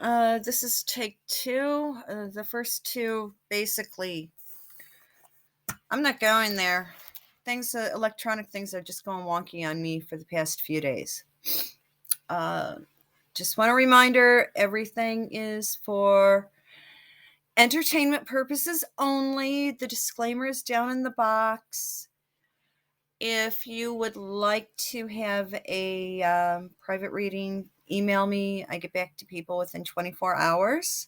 This is take two. The first two, basically, I'm not going there. Electronic things are just going wonky on me for the past few days. Just want a reminder, everything is for entertainment purposes only. The disclaimer is down in the box. If you would like to have a private reading, email me. I get back to people within 24 hours.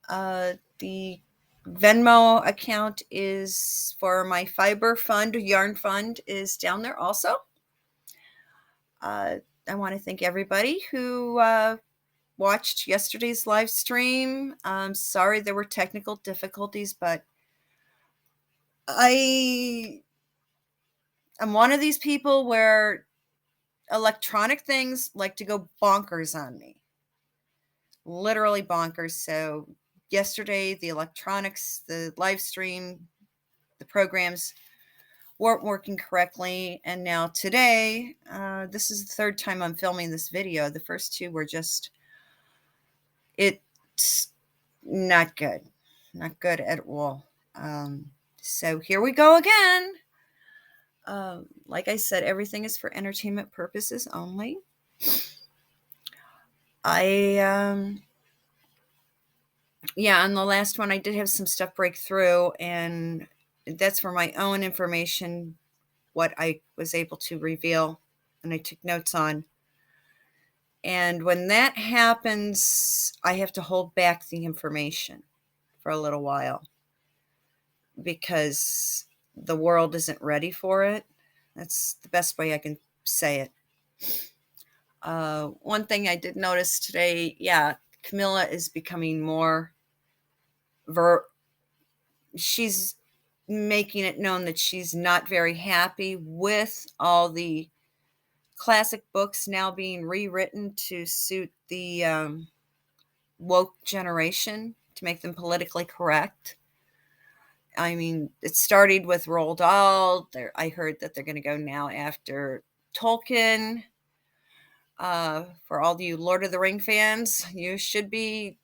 The Venmo account is for my fiber fund, yarn fund, is down there also. I want to thank everybody who watched yesterday's live stream. I'm sorry there were technical difficulties, but I'm one of these people where electronic things like to go bonkers on me. Literally bonkers. So yesterday, the electronics, the live stream, the programs weren't working correctly. And now today, this is the third time I'm filming this video. The first two were just, it's not good. Not good at all. So here we go again. Like I said, everything is for entertainment purposes only. On the last one, I did have some stuff break through, and that's for my own information, what I was able to reveal, and I took notes on. And when that happens, I have to hold back the information for a little while because the world isn't ready for it. That's the best way I can say it. One thing I did notice today, Camilla is becoming more she's making it known that she's not very happy with all the classic books now being rewritten to suit the woke generation, to make them politically correct. I mean, it started with Roald Dahl. I heard that they're going to go now after Tolkien. For all you Lord of the Ring fans, you should be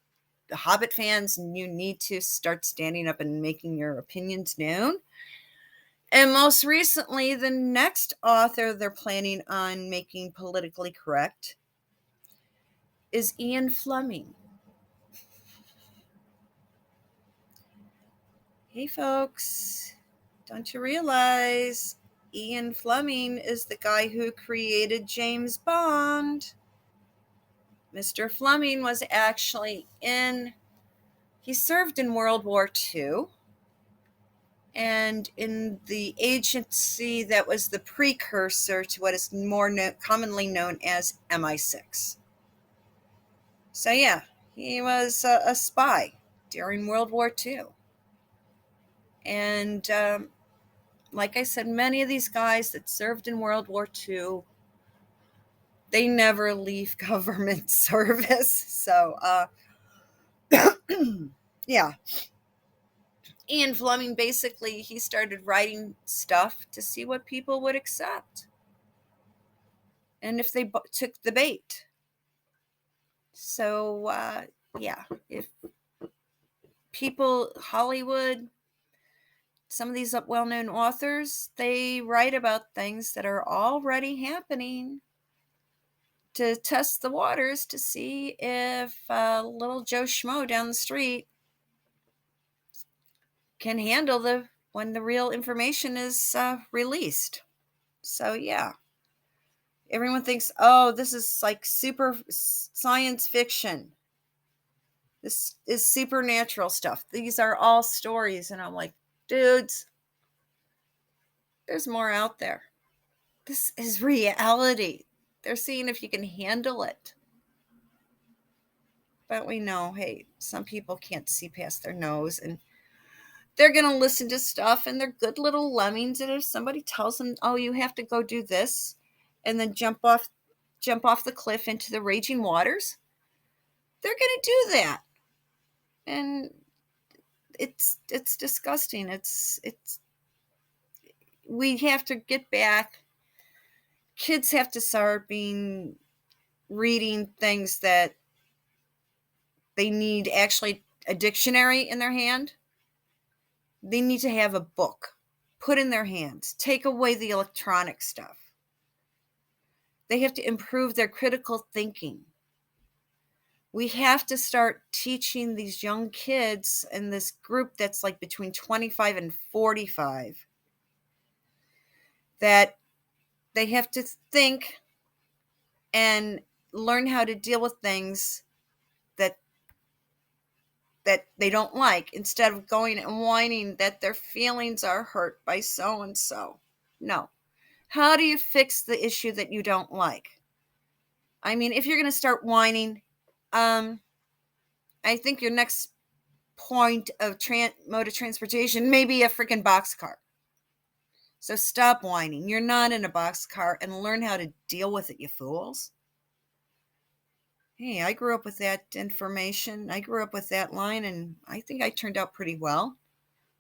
Hobbit fans, and you need to start standing up and making your opinions known. And most recently, the next author they're planning on making politically correct is Ian Fleming. Hey folks, don't you realize Ian Fleming is the guy who created James Bond? Mr. Fleming was actually he served in World War II, and in the agency that was the precursor to what is more commonly known as MI6. So yeah, he was a spy during World War II. And like I said, many of these guys that served in World War II, they never leave government service. So, yeah. Ian Fleming, basically, he started writing stuff to see what people would accept and if they took the bait. So, if people, Hollywood, some of these well-known authors, they write about things that are already happening to test the waters to see if little Joe Schmo down the street can handle when the real information is released. So yeah, everyone thinks, oh, this is like super science fiction. This is supernatural stuff. These are all stories. And I'm like, dudes, there's more out there. This is reality. They're seeing if you can handle it. But we know, hey, some people can't see past their nose, and they're going to listen to stuff, and they're good little lemmings. And if somebody tells them, oh, you have to go do this, and then jump off the cliff into the raging waters, they're going to do that. And it's disgusting. We have to get back. Kids have to start reading things that they need actually a dictionary in their hand. They need to have a book put in their hands. Take away the electronic stuff. They have to improve their critical thinking. We have to start teaching these young kids in this group that's like between 25 and 45 that they have to think and learn how to deal with things that they don't like, instead of going and whining that their feelings are hurt by so and so. No. How do you fix the issue that you don't like? I mean, if you're going to start whining, I think your next point of mode of transportation may be a freaking boxcar. So stop whining. You're not in a boxcar, and learn how to deal with it, you fools. Hey, I grew up with that information. I grew up with that line, and I think I turned out pretty well.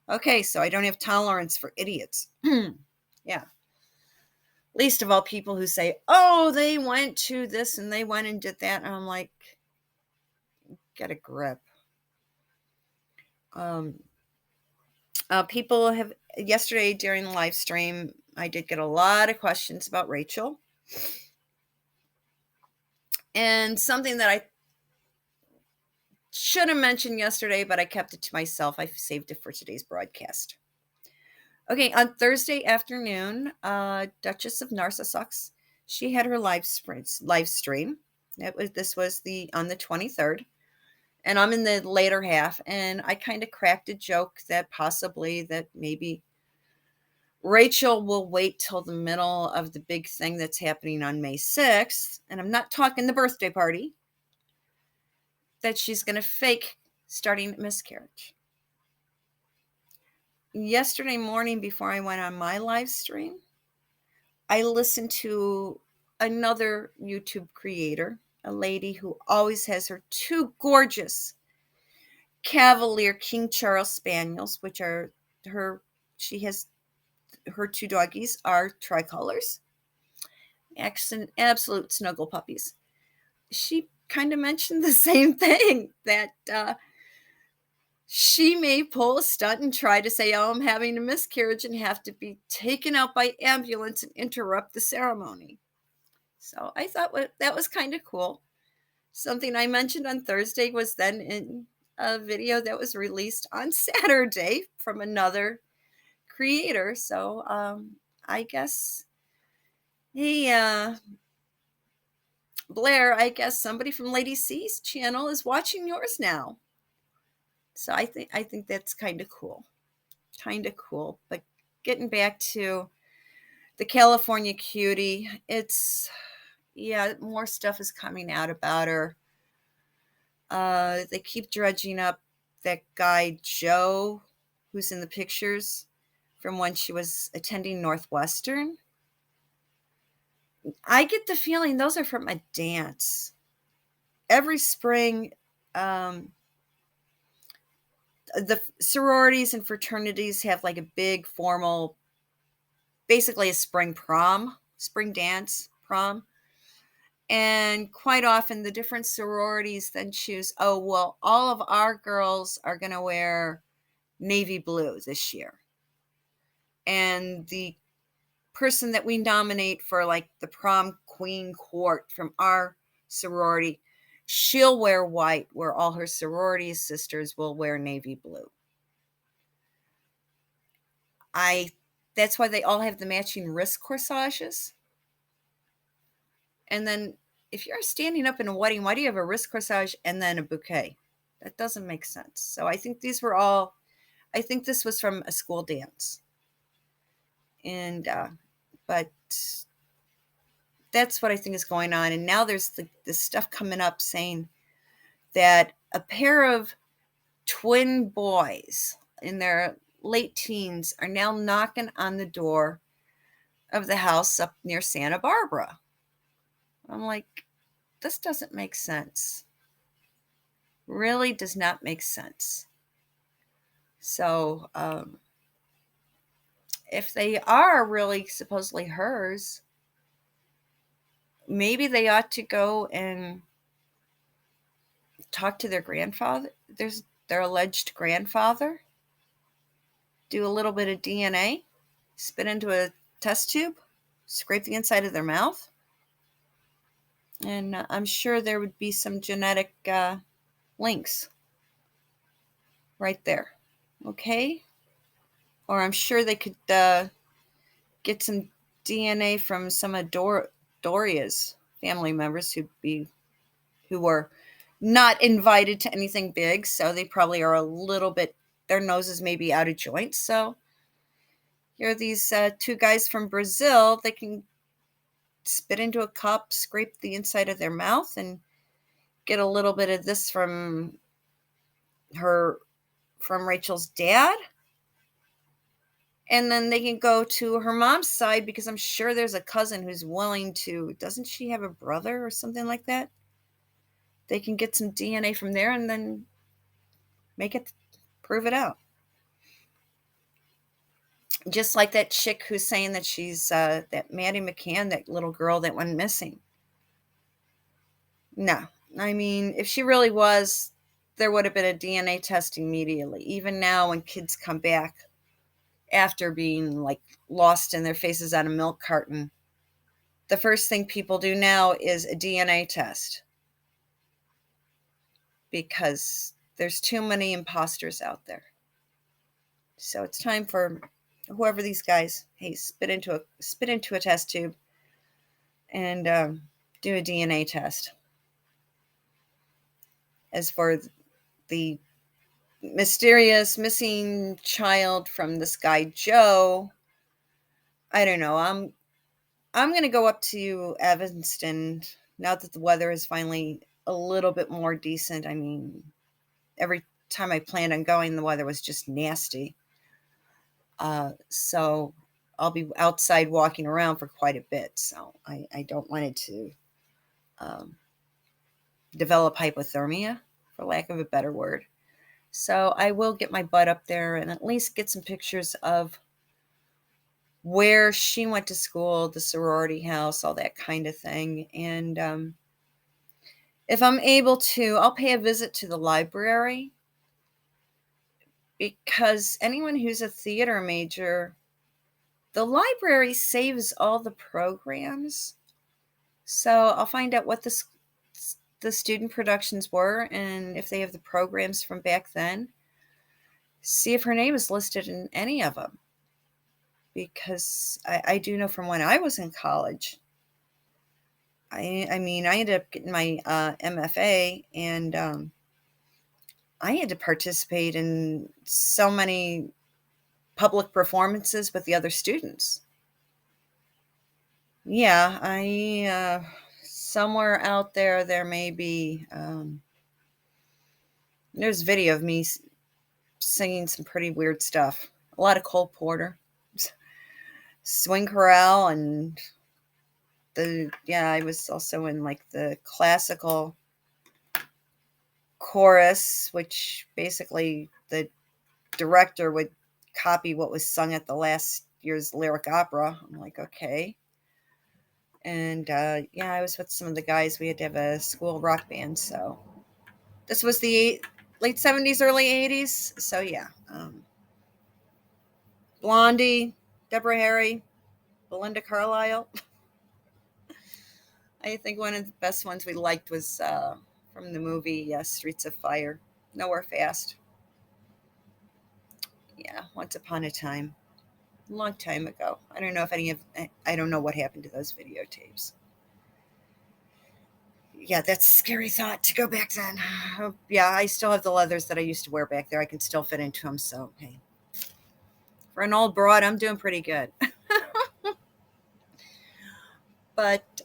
Okay, so I don't have tolerance for idiots. Yeah. Least of all people who say, oh, they went to this and they went and did that. And I'm like, get a grip. People have, yesterday during the live stream, I did get a lot of questions about Rachel. And something that I should have mentioned yesterday, but I kept it to myself. I saved it for today's broadcast. Okay, on Thursday afternoon, Duchess of Narcissus, she had her live stream. This was on the 23rd. And I'm in the later half, and I kind of cracked a joke that possibly that maybe Rachel will wait till the middle of the big thing that's happening on May 6th, and I'm not talking the birthday party, that she's going to fake starting a miscarriage. Yesterday morning, before I went on my live stream, I listened to another YouTube creator, a lady who always has her two gorgeous Cavalier King Charles Spaniels, which are she has her two doggies are tricolors, absolute snuggle puppies. She kind of mentioned the same thing, that she may pull a stunt and try to say, oh, I'm having a miscarriage, and have to be taken out by ambulance and interrupt the ceremony. So I thought that was kind of cool. Something I mentioned on Thursday was then in a video that was released on Saturday from another creator. So I guess, hey, Blair, I guess somebody from Lady C's channel is watching yours now. So I think that's kind of cool. But getting back to the California cutie, more stuff is coming out about her. They keep dredging up that guy Joe, who's in the pictures from when she was attending Northwestern. I get the feeling those are from a dance. Every spring, the sororities and fraternities have like a big formal, basically a spring dance prom. And quite often the different sororities then choose, oh, well, all of our girls are going to wear navy blue this year. And the person that we nominate for like the prom queen court from our sorority, she'll wear white, where all her sorority sisters will wear navy blue. That's why they all have the matching wrist corsages. And then if you're standing up in a wedding, why do you have a wrist corsage and then a bouquet? That doesn't make sense. So I think this was from a school dance. And, but that's what I think is going on. And now there's this stuff coming up saying that a pair of twin boys in their late teens are now knocking on the door of the house up near Santa Barbara. I'm like, this doesn't make sense. Really does not make sense. So, if they are really supposedly hers, maybe they ought to go and talk to their grandfather, their alleged grandfather, do a little bit of DNA, spit into a test tube, scrape the inside of their mouth, and I'm sure there would be some genetic links right there. Okay? Or I'm sure they could get some DNA from some of Doria's family members who were not invited to anything big, so they probably are a little bit, their noses may be out of joint. So here are these two guys from Brazil. They can spit into a cup, scrape the inside of their mouth, and get a little bit of this from Rachel's dad. And then they can go to her mom's side, because I'm sure there's a cousin who's willing to, doesn't she have a brother or something like that? They can get some DNA from there and then prove it out. Just like that chick who's saying that she's that Maddie McCann, that little girl that went missing. No, I mean, if she really was, there would have been a DNA test immediately. Even now, when kids come back after being like lost in their faces on a milk carton, the first thing people do now is a DNA test, because there's too many imposters out there. So it's time for whoever these guys, hey, spit into a test tube and do a DNA test. As for the mysterious missing child from this guy Joe, I don't know. I'm going to go up to Evanston now that the weather is finally a little bit more decent. I mean, every time I planned on going, the weather was just nasty. So I'll be outside walking around for quite a bit. So I don't want it to develop hypothermia, for lack of a better word. So I will get my butt up there and at least get some pictures of where she went to school, the sorority house, all that kind of thing. And if I'm able to, I'll pay a visit to the library, because anyone who's a theater major, the library saves all the programs. So I'll find out what the student productions were and if they have the programs from back then. See if her name is listed in any of them. Because I do know from when I was in college, I mean, I ended up getting my MFA, and I had to participate in so many public performances with the other students. Yeah, somewhere out there may be, there's video of me singing some pretty weird stuff. A lot of Cole Porter, swing chorale, and I was also in like the classical chorus, which basically the director would copy what was sung at the last year's lyric opera. I'm like, okay. And I was with some of the guys. We had to have a school rock band. So this was the late 70s, early 80s. So yeah. Blondie, Deborah Harry, Belinda Carlisle. I think one of the best ones we liked was from the movie Streets of Fire. Nowhere Fast. Yeah, Once Upon a Time. A long time ago. I don't know if I don't know what happened to those videotapes. Yeah, that's a scary thought to go back then. Oh, yeah, I still have the leathers that I used to wear back there. I can still fit into them, so hey. For an old broad, I'm doing pretty good. But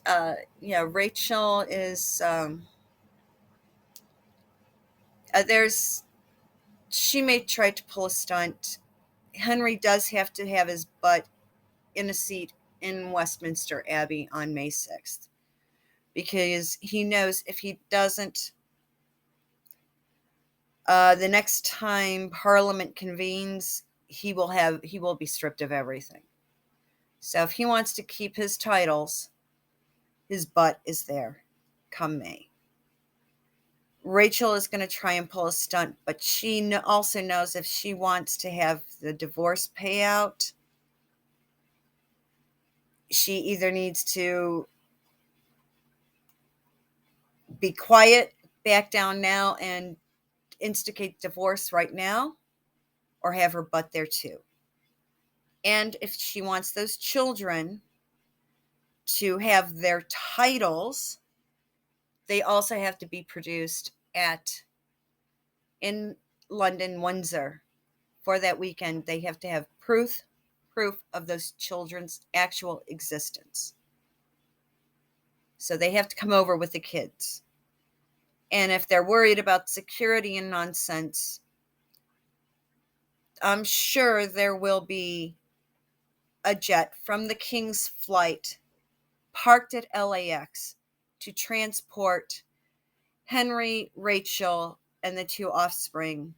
Rachel is she may try to pull a stunt. Henry does have to have his butt in a seat in Westminster Abbey on May 6th, because he knows if he doesn't, the next time Parliament convenes, he will be stripped of everything. So if he wants to keep his titles, his butt is there come May. Rachel is going to try and pull a stunt, but she also knows if she wants to have the divorce payout, she either needs to be quiet, back down now, and instigate divorce right now, or have her butt there too. And if she wants those children to have their titles, they also have to be produced in London, Windsor. For that weekend, they have to have proof of those children's actual existence. So they have to come over with the kids. And if they're worried about security and nonsense, I'm sure there will be a jet from the King's flight parked at LAX to transport Henry, Rachel, and the two offspring,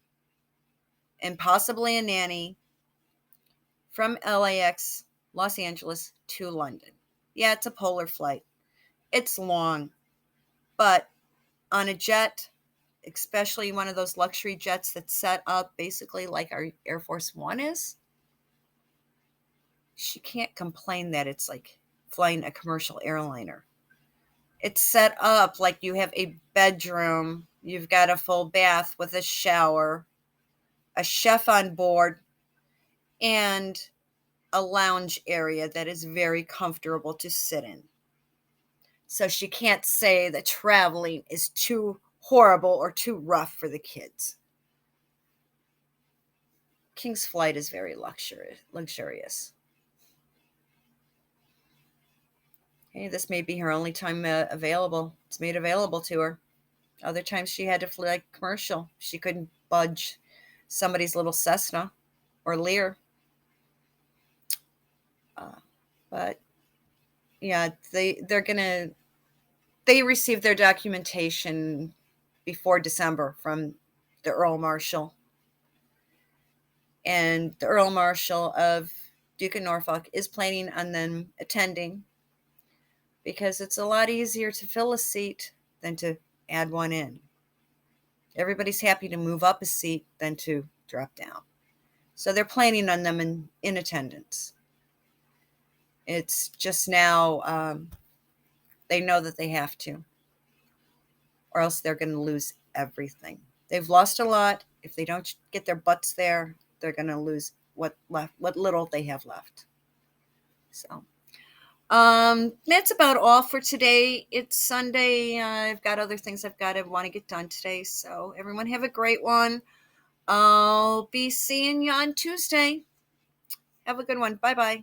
and possibly a nanny, from LAX, Los Angeles, to London. Yeah, it's a polar flight. It's long, but on a jet, especially one of those luxury jets that's set up basically like our Air Force One is, she can't complain that it's like flying a commercial airliner. It's set up like you have a bedroom, you've got a full bath with a shower, a chef on board, and a lounge area that is very comfortable to sit in. So she can't say that traveling is too horrible or too rough for the kids. King's Flight is very luxurious. Hey, this may be her only time available. It's made available to her. Other times she had to fly commercial. She couldn't budge somebody's little Cessna or Lear. But yeah, they received their documentation before December from the Earl Marshal. And the Earl Marshal of Duke of Norfolk is planning on them attending, because it's a lot easier to fill a seat than to add one in. Everybody's happy to move up a seat than to drop down. So they're planning on them in attendance. It's just now they know that they have to, or else they're going to lose everything. They've lost a lot. If they don't get their butts there, they're going to lose what little they have left. So that's about all for today. It's Sunday. I've got other things I want to get done today. So everyone have a great one. I'll be seeing you on Tuesday. Have a good one. Bye-bye.